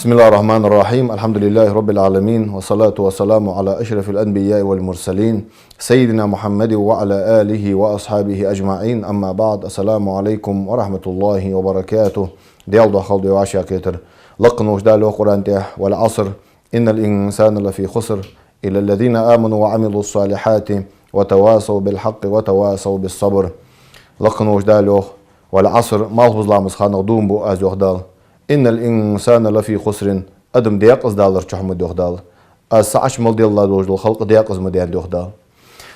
بسم الله الرحمن الرحيم. الحمد لله رب العالمين، والصلاة والسلام على أشرف الأنبياء والمرسلين سيدنا محمد وعلى آله وأصحابه أجمعين. أما بعد، السلام عليكم ورحمة الله وبركاته. ديال دخل دي وعشا كتر لقن وجدال وقرآن تيح والعصر إن الإنسان لفي خسر إلا الذين آمنوا وعملوا الصالحات وتواصوا بالحق وتواصوا بالصبر. لقن وجدال والعصر ما هو ظلام خانق دوم بو أز يخدال إن الإنسان لفي خسر أدم دياق أزدالر تحمد يخدال أسعش مل ديال الله دوج الخلق دياق أزمديان يخدال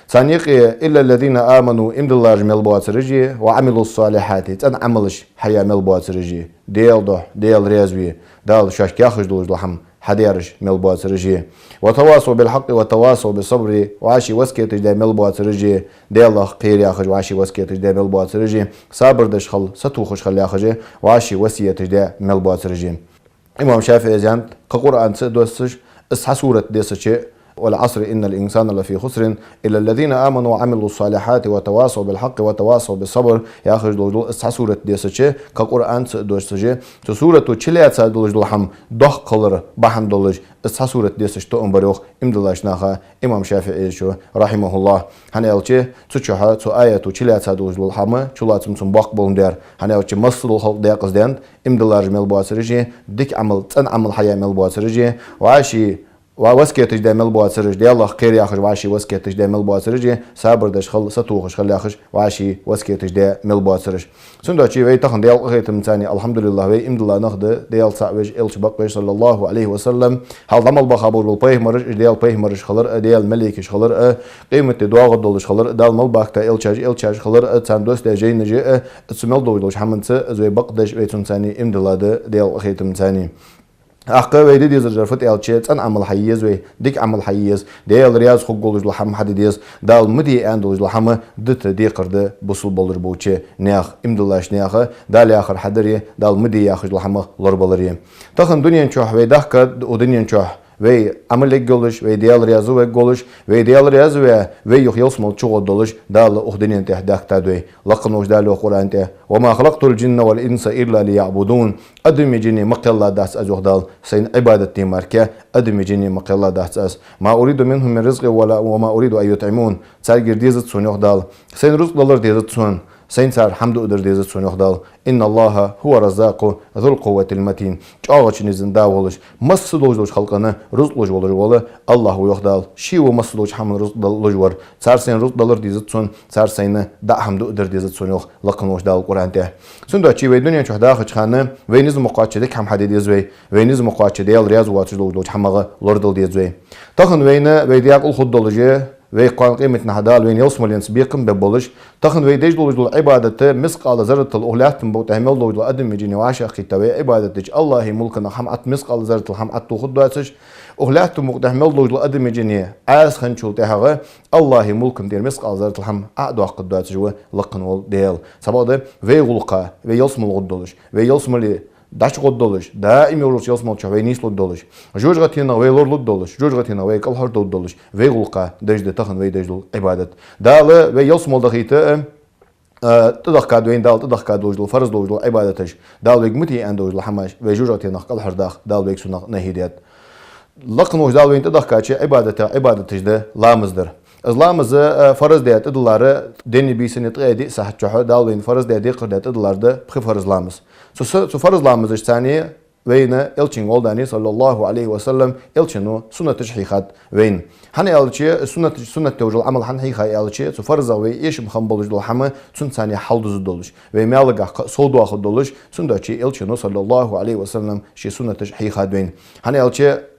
ثانيق إلا الذين آمنوا إمد الله جميل بوات رجي وعملوا الصالحات تن عملش حيا مل بوات رجي ديال دوح ديال ريازوي دال شاش كاخش دوج الحم حديرش مل بوات رجي وتواصوا بالحق وتواصوا بالصبر وعاشي وسكيت جدا مل بوات رجي ديال الله خير ياخج وعاشي وسكيت جدا مل بوات رجي صابر دشخل ستوخش خل ياخج وعاشي وسية جدا مل بوات رجي. إمام شافعي زانت كقرآن سدوسش اسحى سورة ديسش والعصر إن الإنسان لفي خسر إلا الذين آمنوا وعملوا الصالحات وتواصوا بالحق وتواصوا بالصبر. ياخذ دول اسحى سورة ديسش كقرآن سدوسش سورة تشليات سادولج الحم دخ قلر بحم دولج اسحى سورة ديسش تؤم بريوخ إمدلاش ناخا إمام شافعي شو رحمه الله هنالشي تشوها تو آية تشليات سادولج الحم شلات مسم باق بولندر هنالشي مصر الخلق دياقز دند إمدلاج مل بواسرجي ديك عمل تن عمل حياة مل بواسرجي وعاشي واسكيتش دا مل بواسرج دي الله خير ياخش وعاشي واسكيتش دا مل بواسرج صابر دش خل ستوخش خل ياخش وعاشي واسكيتش دا مل بواسرج سندوتشي وي تخن ديال غيتم ثاني الحمد لله وي امد الله نخد ديال صاوج الش بق صلى الله عليه وسلم هل ضمل بخابور بالبيه مرج ديال بيه مرج خلر ديال مليكش خلر قيمه دواغ دولش خلر دال مل باكتا الشاج خلر تاندوس دا جي نجي تسمل دولش حمنت زوي بق دش ويتون ثاني امد الله ديال غيتم ثاني أحقا ويدي ديز الجرفت إلشيت أن عمل حيز وي ديك عمل حيز ديال رياض خقول لحم حد ديز دال مدي أندوج لحم دت دي قرد بوصل بولر بوتشي نياخ إمدلاش نياخ دال آخر حدري دال مدي ياخذ لحم لور بولري تخن دنيا نشوح ويدخ كد ودنيا نشوح وي عمل جولش وي ديال رياض وي جولش وي ديال رياض وي يخيل سمول شغل دولش دال أخدنيا تحداك تدوي لقنوش دال القرآن ته وما خلقت الجن والإنس إلا ليعبدون أدمي جني مقلا داس أزوخدال سين عبادتي ماركة أدمي جني مقلا داس أس ما أريد منهم من رزق وما أريد أن يطعمون سارجر ديزت سون يخدال سين رزق دولار ديزت سون سين سار حمد أدر ديزت سون يخدال إن الله هو رزاق ذو القوة المتين جاغش نزن داولش مسلوج خلقنا رزقلوج ولا الله يخدال شيو مسلوج حمل رزق لجور سار سين رزق دولار ديزت سون سار سين دا حمد أدر ديزت سون يخ لقنوش دال القرآن ته سندو شي وي دنيا شو داخل خانه وينز مقاطع ديك هم حد ديزوي وينز مقاطع ديال رياض واتجلوج حمغه لوردل ديزوي تخن وينا ويدياق الخدولجي وي قان قيمة نحدال وين يوصل ينسبيقم ببولش تخن ويديج لوجل عبادته مسقال زرة الأهلات بوت عمل لوجل أدم يجيني وعشا خيتوي عبادتك الله ملكنا حمعت مسقال زرة الحمعت تخدواتش أهلات مقدمل لوجل أدم يجيني عاس خنشول تهغه الله ملكم دير مسقال زرة الحم أعدو قدواتش هو لقن ديال سباده وي غلقه وي يوصل الغدولش وي يوصل داش قدولش دائما يورس يوسمال شوي نيس لودولش جوج غتينا وي لور لودولش جوج غتينا وي كل هرد لودولش وي غلقه دجد تخن وي دجد عبادت دال وي يوسمال دخيته تدخ كادوين دال تدخ كادوج فرض دوج عبادتش دال وي متي اندوج الحماش وي جوج غتينا كل هرداخ دال وي سنه نهيدات لقنوش دال وين تدخ كاتش عبادتش ده لامزدر İzlamızı farz deyət idilləri deni bisinət qədi səhçəh dalın farz deyət qırdət idillərdə pxi farzlamız. Su farzlamız istəni veyne elçin oldani sallallahu aleyhi ve sellem elçinu sünnet şihat veyn. Hani elçi sünnet tevcil amal han hiha elçi su farza ve yeşim xamboluj dolhamı sun sani halduz doluş ve məlqa soldu axı doluş sündəçi elçinu sallallahu aleyhi ve sellem şi sünnet şihat veyn. Hani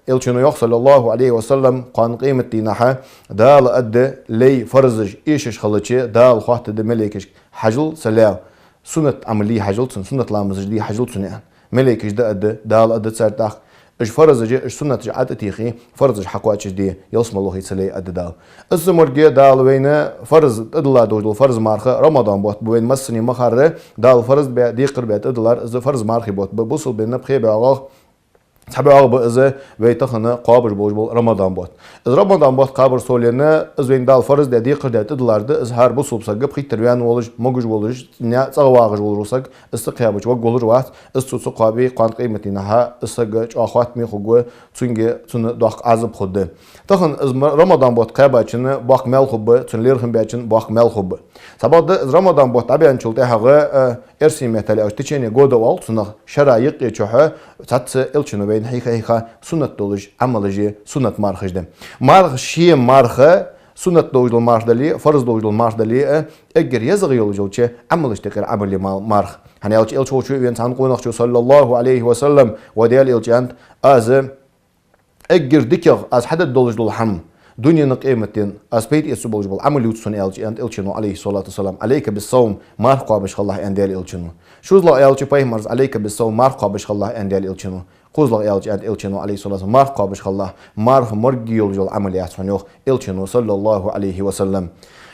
elçinu yox sallallahu aleyhi ve sellem qan qiymet dinaha dal adde ley farzj iş xalıçı dal xahtı de melekiş hacıl salam sünnet amali hacıl sünnet lamızı di hacıl sunan ملكش ده دال أد تسرتاخ إيش فرز جي إيش سنة جعات تيخي فرز حقواتش دي يوصل الله يسلي أد دال الزمرجي دال وينا فرز أدلا دوجل فرز مارخة رمضان بوت بوين مسني مخرة دال فرز دي قربت أدلار إذا فرز مارخي بوت بوصل بين بخي بعوض Tabi ağabey özü ve taxını qabır bol Ramazan bot. Ramazan bot qabır solyana özün dal farz dediği qırdetdilardı. İz har bu subsagıp xitiryan oluş, moguj oluş, ne çağvağıj olursak, ısı qiyabıç ve golur vaxt, ısı qabi qan qiymetine ha ısı göç ahvat mi xugu çünkü çunu doq azıb xuddu. Taxın Ramazan bot qiyabaçını baq mel xubbu, çünler ximbaçın baq mel xubbu. Sabahda Ramazan bot tabian çulta hağı ersi metali açtıçeni goda ol, çunu şarayıq geçoha, tatsı ilçinu ve حقيقة سنة دولج عملجي سنة مارخجدم مارخ شيء مارخ سنة دولج المارخ دلي فرض دولج المارخ دلي أجر يزغي يولجوتشي عملج تقر عملي مارخ هني ألش إلشوشي ينسان قونخشو صلى الله عليه وسلم وديال إلشانت أز أجر دكيغ أز حدد دولج الحم دنيا قيمتين أسبيت يسوع بول عمل يوتسون إلشانو عليه الصلاة والسلام عليك بالصوم مارخ قابش الله أنديال إلشانو شو الله إلشي بايمرز عليك بالصوم مارخ قابش الله أنديال إلشانو قوزلق إلشانو عليه الصلاة والسلام مارخ قابش الله مارخ مرجي يولجو العمليات فنيوخ إلشانو صلى الله عليه وسلم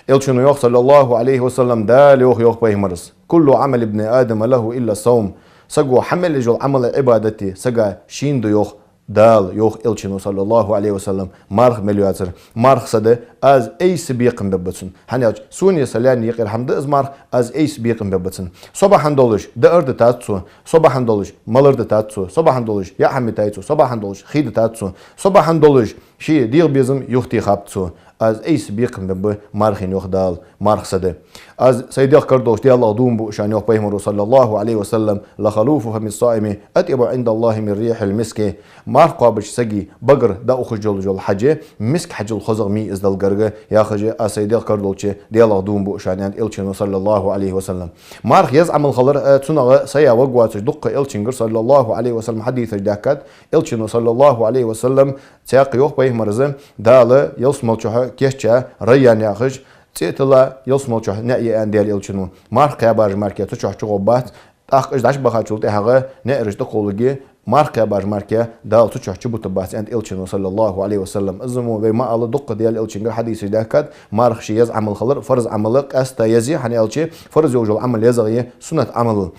إلشانو يوخ صلى الله عليه وسلم دال يوخ بايمرز كل عمل ابن آدم له إلا الصوم سقو حمل جو العمل عبادتي سقا شين دو يوخ دال يوخ إلشانو صلى الله عليه وسلم مارخ مليواتر مارخ صده از أي سبيقن ببتسن هنياج سوني سلان يقير حمد از مارخ از أي سبيقن ببتسن صباحا دولش دأرد تاتسو صباحا دولش ملرد تاتسو صباحا دولش يا حمي تاتسو صباحا دولش خيد تاتسو صباحا دولش شي دير بيزم يختي خابتسو از أي سبيقن بب مارخين يوخ دال مارخ صده از سيديق كردوش دي الله دوم بو شان يوخ بيهمرو صلى الله عليه وسلم لخلوف فم الصائم أتيب عند الله من ريح المسك مارخ قابش سجي بقر دا أخرج جول حجة مسك حج الخزق مي إز دلقرقة يا خجة أسيديق كردوش دي الله دوم بو شان إلشنو صلى الله عليه وسلم مارخ يزعم الخلر تنغ سيا وقواتش دق إلشنجر صلى الله عليه وسلم حديث جداكت إلشنو صلى الله عليه وسلم تاق يوخ بيهمرزم دال يلسملشها كيشة ريان ياخج تيتلا يلسملشها نأي أنديال إلشنو مارخ قابر ماركة تشوح شغوبات أخ إجداش بخاتشولت هذا نأرج دقولجي ماركة باج ماركة دال تشوح شبوت بات عند إلشنو صلى الله عليه وسلم أزمو بما الله دق ديال إلشنجر حديث ذاكد مارخ شي يز عمل خلر فرض عملك أستا يزي حني إلشي فرض يوجل عمل يزغي سنة عمل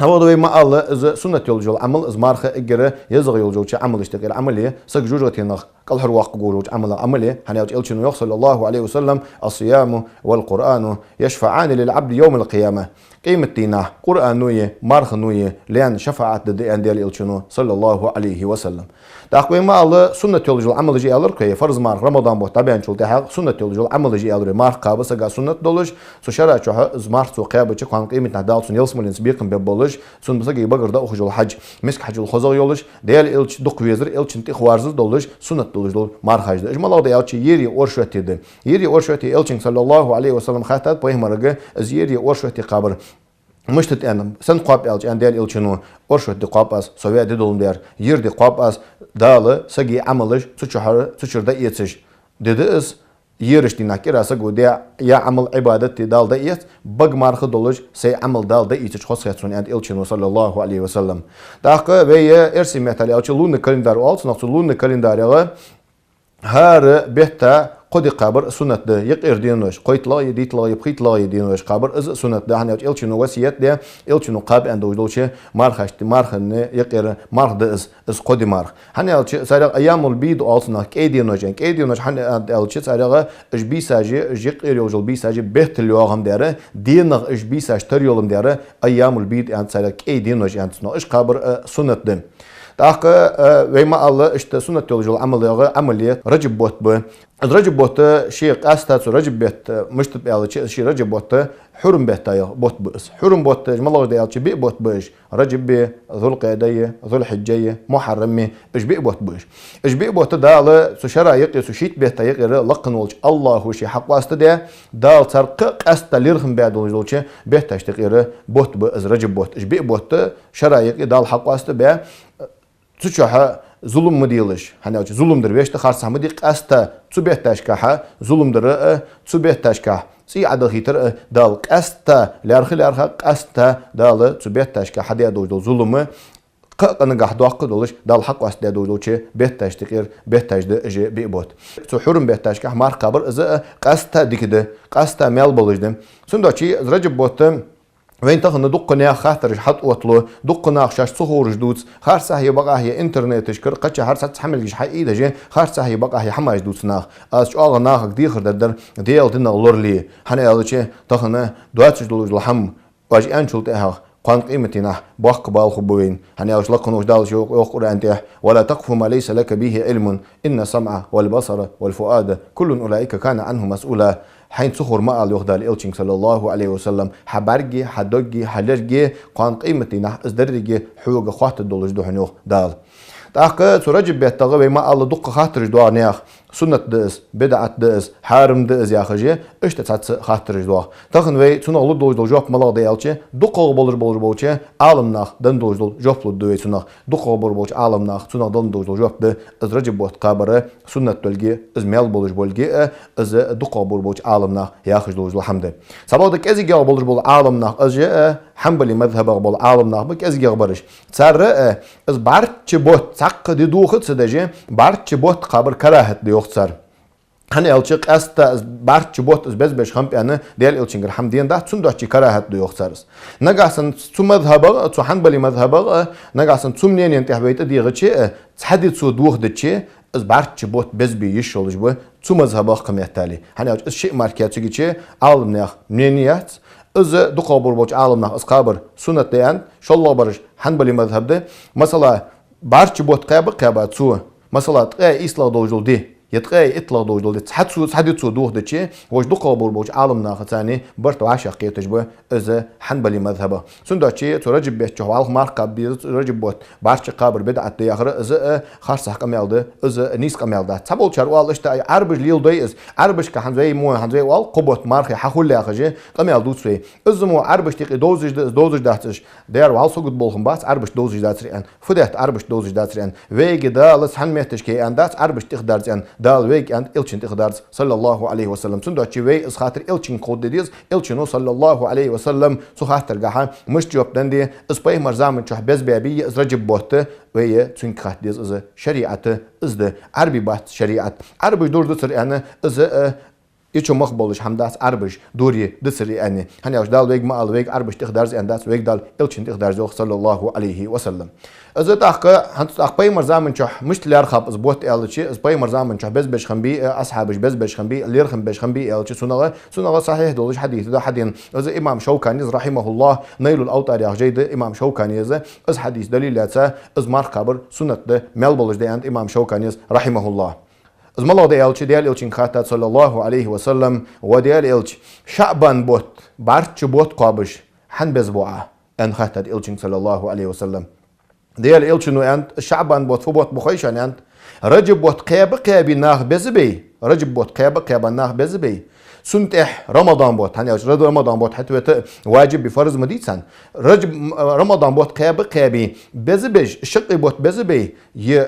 هذا بما الله إذا سنة يوجل عمل إز مارخ إجرة يزغي يوجل عمل يشتغل عملية سك جوجتينخ كل هرواق جوج عمله حني إلشنو صلى الله عليه وسلم الصيام والقرآن يشفعان للعبد يوم القيامة قيمة تينا قرآن نوية مارخ نوية لأن شفاعة ديان ديال إلشنو صلى الله عليه وسلم تقوي ما الله سنة يولجو عمل جي ألر كي فرض مارخ رمضان بو طبعا شول تحق سنة يولجو عمل جي ألر مارخ قابس جا سنة دولج سو شرع شو مارخ سو قيابة قان قيمة نهدال سن يلسملين سبيقن ببولج سن بسجي بقر دا أخجو الحج مسك حج الخزر يولج ديال إلش دق ويزر إلش انتي خوارز دولج سنة دولج دول مارخ حج إجمالا دا يالش يري أورشوتي ده يري أورشوتي إلشن صلى الله عليه وسلم خاتات بيه مرقة از يري أورشوتي قابر مشتت أنا سن قاب إلش أن ديال إلشنو أورشوت دي قاب أس سويا دي دولم دير ير دي قاب أس داله سجي عملش تشر دا يتش ديدس يرش دي ناكي راسا قوديا يا عمل عبادتي دال دا يت بق مارخ دولج سي عمل دال دا يتش خاص خاتون أن إلشنو صلى الله عليه وسلم داقة ويا إرسي متالي ألش لون كالندار ألش نقص لون كالندار يلا هار بيتا قد قبر سنة ده يقير دينوش قيت لا يديت لا يبقيت لا يدينوش قبر إز سنة ده هنيج إلشنو وسيات ده إلشنو قاب عند وجدوشه مارخشت مارخن يقير مارخ ده إز قد مارخ هنيج سارق أيام البيد أصلا كيدينوش كيدينوش هن إلش سارق إج بيساجي يقير يوجل بيساجي بيت اليوم داره دينغ إج بيساج تريولم داره أيام البيد عند سارق كيدينوش عند سنة إج قبر سنة ده تاق ويما الله اشت سنة يولجو عملية رجب بوت ب رجب بوت شيء قاستات رجب بيت مشت بيالله شيء رجب بوت حرم بيت تايا بوت بس حرم بوت جمالله ديالش بي بوت بيش رجب بي ذو القعدية ذو الحجية محرمي اش بي بوت بيش اش بي بوت دال سو شرايق سو شيت بيت تايق لقن ولج الله هو شي حق واسطه دال سرق قاست ليرخم بعد ولج بيت تشتقير بوت بس رجب بوت اش بي بوت شرايق دال حق واسطه بي تشوها zulum mu deyiliş? Hani zulumdur. Beşte xarsamı dik asta tsubet taşkaha zulumdur. Tsubet taşkah. Si adı hitir dal asta larxı asta dalı tsubet taşkah diye doydu zulumu. قن قحدو عقد ولش دال حق واست دادو دوچه بهتاش تقير بهتاش ده اجي بيبوت سحورم بهتاش كه مار قبر از قاستا ديكده قاستا مال بولجدم سندوچي رجب بوتم وين تخن دقنا خاطر حط وطلو دقنا خشاش صخور جدوت خارسه هي بقى هي انترنت شكر قتش هرسه تحمل جش حقيقه جي خارسه هي بقى هي حما جدوت ناخ اس شو ناخ دي خردر ديال دنا لورلي حنا يالچه تخن دواتش دول لحم واج انشلت اها قان قيمتنا بوق بالخبوين هني اوش لقنوش دالش يقر انت ولا تقف ما ليس لك به علم ان السمع والبصر والفؤاد كل اولئك كان عنه مسؤولا حين سخر ما قال يخدع الإلشين صلى الله عليه وسلم حبرجي حدوجي حلرجي قان قيمتنا ازدرجي حوج خاطر دولج دحنوخ دال تاخ سورج بيت تغبي ما قال دق خاطر دوا نياخ سنة دس بدعة دس حارم دس يا خجي اشت تات خاطر دوا تخن وي سنة الله دول جوب ملا ديالچه دق بولر بولچه عالم ناخ دن دول جوب دوي سنة دق بولر عالم ناخ سنة دن دول جوب د از رجب بوت قابره سنة تلجي از ميل بولج بولجي از دق بولر عالم ناخ يا خج دول الحمد سبادك ازي جا بولر عالم ناخ از حنبلي مذهب بول عالم ناخ بك ازي برش تسر از بارچ بوت سق دي دوخت سدجي بارچ بوت قابر كراهت دي يخسر هني الشق استا بارچ بوت از بز خمب يعني ديال الشنجر حمدين ده تندوچ كراهت دي يخسرس نغاسن تو مذهب تو حنبلي مذهب نغاسن تو منين انت حبيت دي غچي تحدي تو دوخ دچي از بارچ بوت بز بي يشولج بو تو مذهب قميت تالي هني الشيء ماركيات تجي عالم ناخ منينيات از دو قبر بوچ عالم ناخ از قبر سنت ديان شالله برش حنبلي مذهب ده مثلا بارچ بوت قابا تو مثلا تقى إسلا دوجل دي يتقى إطلاق دوجل دي تحدي تو دوخ دي وش دو قبر بوچ عالم ناخ تاني برتو عاشق يتجبه از حنبلي مذهبه سندوچي ترجب بيت جوال ماركا بيز رجب بوت بارچ قبر بدعت دي اخر از خارص قميلده از نيس قميلده تبول شروال اشتا عربج ليل دي از عربج كحنزي مو حنزي وال قبوت مارخي حخول اخجي قميل دوتسي از مو عربج تقي دوزج داتش دير وال سوغد بولخم باس عربج دوزج داترين فدات عربج دوزج داترين ويج دالس حنمتش كي اندات عربج تقدرز دال ويج اند الچن تقدرز صلى الله عليه وسلم سندوچي وي از خاطر الچن قود ديز الچنو صلى الله عليه وسلم سو خاطر غها مش جوب دندي اس باي مرزام چه بز بيبي از رجب بوت وي چن خاطر ديز از شريعت از ده عربي بات شريعت عربي دور دتر يعني از يچو مخبولش همداس عربش دوري دسري يعني هني اوش دال ويج ما ال ويج عربش تقدرز انداس ويج دال الچن تقدرز صلى الله عليه وسلم از تاخ هنت اخ باي مرزام چه مش لار خاب از بوت الچي از باي مرزام چه بز خنبي اصحابش بز خنبي لير خنبي الچي سنغه صحيح دولش حديث ده حدين از امام شوكاني رحمه الله نيل الاوطار يا جيد امام شوكاني از حديث دليلات از مار خبر سنت ده مل بولش ده انت امام شوكاني رحمه الله از ملا ده الچي ديال الچين خاطر صلى الله عليه وسلم وديال الچ شعبان بوت بارچ بوت قابش حن بزبوعه ان خاطر الچين صلى الله عليه وسلم ديال الچنو انت شعبان بوت فبوت بخيشان انت رجب بوت قيب ناخ بزبي رجب بوت قيب ناخ بزبي سنتح رمضان بوت هني رمضان بوت حتى واجب بفرض مديتسان رجب رمضان بوت قيب بزبج شق بوت بزبي ي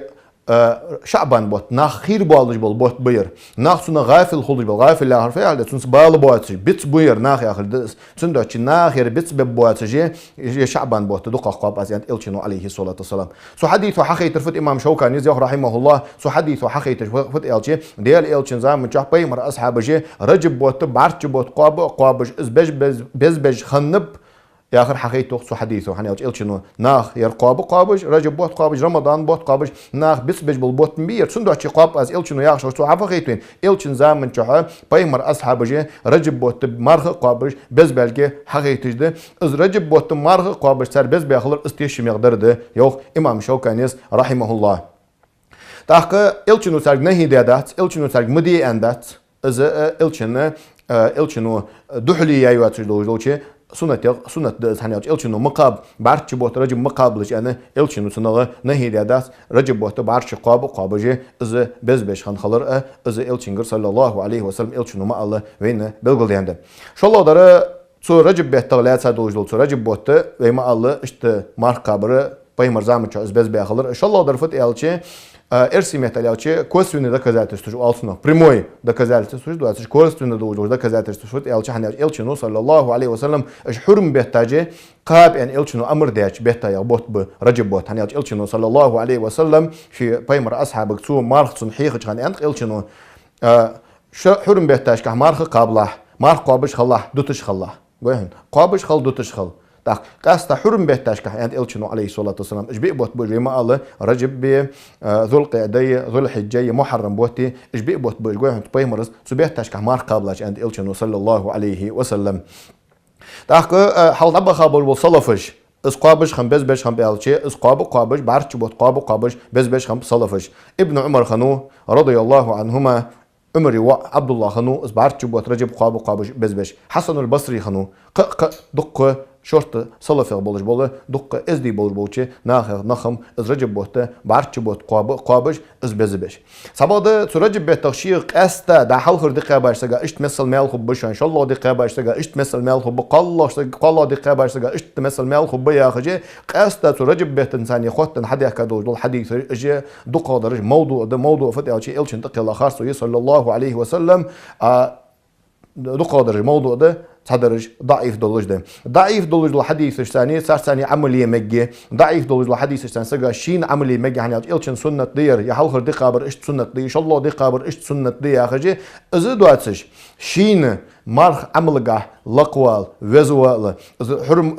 شعبان بوت ناخ خير بالج بوت بير ناخ سنا غافل خلج بال غافل لا حرف على سنس بال بوت بيت بير ناخ اخر دس سندوتش ناخ بيت بوت جي شعبان بوت دق قاب ازيان الچنو عليه الصلاه والسلام سو حديث حقي ترفت امام شوكاني زي رحمه الله سو حديث حقي ترفت الچي ديال الچن زام جا بيمر اصحاب جي رجب بوت بارچ بوت قاب از بز خنب يا آخر حقيقته سو حديثه حني الچنو ناخ يرقاب قابج رجب بوت قابج رمضان بوت قابج ناخ بيج بالبوت مبير سندوچي قاب از الچنو يا اخر سو حقيقتين الچن زامن چه بايمر اصحاب جي رجب بوت مرخ قابج بز بلگه حقيقته از رجب بوت مرخ قابج سر بز بيخلر استيش مقدرده يوخ امام شوكانيس رحمه الله تاخ الچنو سرگ نهي دادات الچنو سرگ مدي اندات از الچنو دحلي ايوات لوجوچه سنت هنياج الچنو مقاب بارچ بوت رجب مقابلش انا الچنو سنغه نهيداس رجب بوت بارچ قابجه از بز خان خلر از الچنگر صلى الله عليه وسلم الچنو ما الله وين بلغليند شالله داره سو رجب بيت تغلات دوجل سو رجب بوت ويما الله اشت مارك قبر بايمر زامن از بز بخلر شالله داره فت الچ Эрсимет аляче косвенное доказательство алсуна прямое доказательство что это косвенное доказательство что элче ханер элчину саллаллаху алейхи вассалам اش حرم بيحتاجه قاب ان элчину امر داش بيحتاج بوت برجب بوت هنر элчину саллаллаху алейхи вассалам في بايمر اصحابك تو مارخ صنحيخ كان انت элчину حرم بيحتاج كه مارخ قابله مارخ قابش خلاه دوتش خلاه قوين قابش خل دوتش خل تاق قاستا حرم بيتاشكا يعني إلشنو عليه الصلاة والسلام إجبئ بوت بما الله رجب ب ذو القعدة ذو الحجة محرم بوتي إجبئ بوت بجوه بيمرز سبيتاشكا مار قابلاش عند إلشنو صلى الله عليه وسلم تاق حال طبخ خابل وصلفش اسقابش خم بش خم بيالشي اسقاب قابش بعرش بوت قابش بش خم صلفش ابن عمر خنو رضي الله عنهما عمر وعبد الله خنو اسبعرش بوت رجب قابش بش حسن البصري خنو دق شرط صلف بولش بوله دق ازدي بولش بوچه نخم از رجب بوته بعرش بوت قابش از بش سباده رجب بتخشيق استا ده حل خرد قابش سجا اشت مثل مال خبش ان شاء الله دي قابش سجا اشت مثل مال خب قال دي قابش سجا اشت مثل مال خب يا خجي استا رجب بت انسان يخوت حد يحكي دول حديث اجي دق درج موضوع فتي شيء الش انتقل الاخر صلى الله عليه وسلم دقادر الموضوع ده تدرج ضعيف دولج ده ضعيف دولج الحديث الثاني صار ثاني عمليه مجي ضعيف دولج الحديث الثاني سجا شين عمليه مجي يعني إلشن سنة دير يا حلخر دي قابر إيش سنة دي إن شاء الله دي قابر إيش سنة دي يا خجي إزدواتش شين مارخ عملقة لقوال وزوال حرم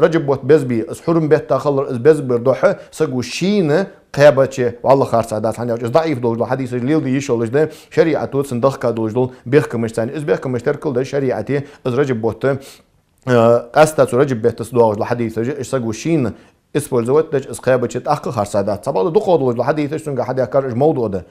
رجب وات بزبي حرم بيت تخلر بزبر دوحة سجوا شين قيابتش والله خارج عادات يعني ضعيف دول الحديث اللي يلدي يشولش ده شريعته صندوق كدولش دول بيحكمش ثاني إز بيحكمش تركل ده شريعتي إز رجب بوت أستاذ رجب بيت تصدق الحديث إيش سجوا شين اسبول زوت ده إز قيابتش تأخر خارج عادات سبعة دقوا الحديث إيش تنقى حد يكرر موضوع ده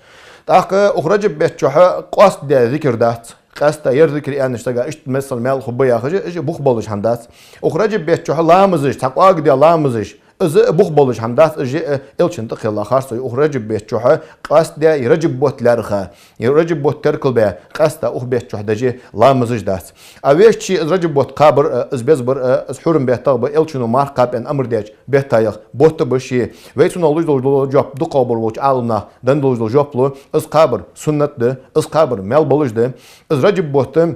تأخر أخرج بيت شح قصد ده ذكر ده قاستا يرذكر يعني اشتغل اشت مثل مال خبيا خجي اجي بخبلش حمدات اخرج بيت شح لامزش تقاق دي لامزش از بخبلش حمدات اجي الشن تخيل اخر سو اخرج بيت شح قاستا يرجب بوت لارخه يرجب بوت تركل بها قاستا اخ بيت شح دجي لامزش دات اويش شي رجب بوت قابر از بزبر از حرم بيت طب الشنو مارقاب ان امر ديج بيت تايخ بوت بشي ويتون لوج جوب دو قابر وچ علنا دن لوج جوبلو از قابر سنت ده از قابر مال بلش ده از رجب بوتم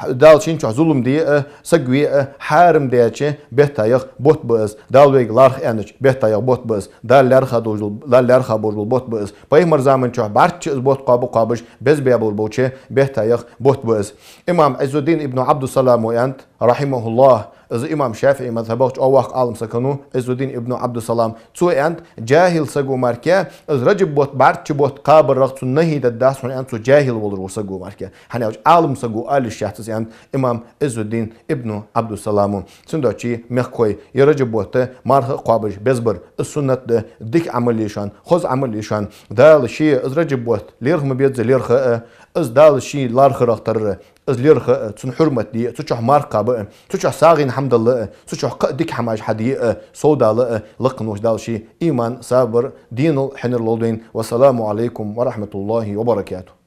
دال شين شو ظلم دي سجوي حارم دياتش بيتايخ بوت بس دال ويج لارخ انش بيتايخ بوت بس دال لارخ دوجل دال لارخ بوجل بوت بس بايمر زمان شو بارتش بوت قابش بس بيابل بوتش بيتايخ بوت بس امام عز الدين ابن عبد السلام وانت رحمه الله از امام شافعي مذهبه او وقت عالم سكنو عز الدين ابن عبد السلام تو انت جاهل سجو ماركه از رجب بوت بارتش بوت قابر رخت نهي دداس انت جاهل ولر سجو ماركه هني عالم سجو ال الشخص يعني امام عز الدين ابن عبد السلام سندوتشي مخكوي يرجب بوت مارخ قابش بزبر السنه ديك عمليشان خذ عمليشان دال شي از رجب بوت ليرخ مبيت ليرخ از دال شي لارخ رختر از ليرخ تن حرمت دي تشح مارقه تشح ساغين حمد الله تشح ديك حماش حدي سودا لقنوش دال شي ايمان صابر دين حنر لودين والسلام عليكم ورحمه الله وبركاته.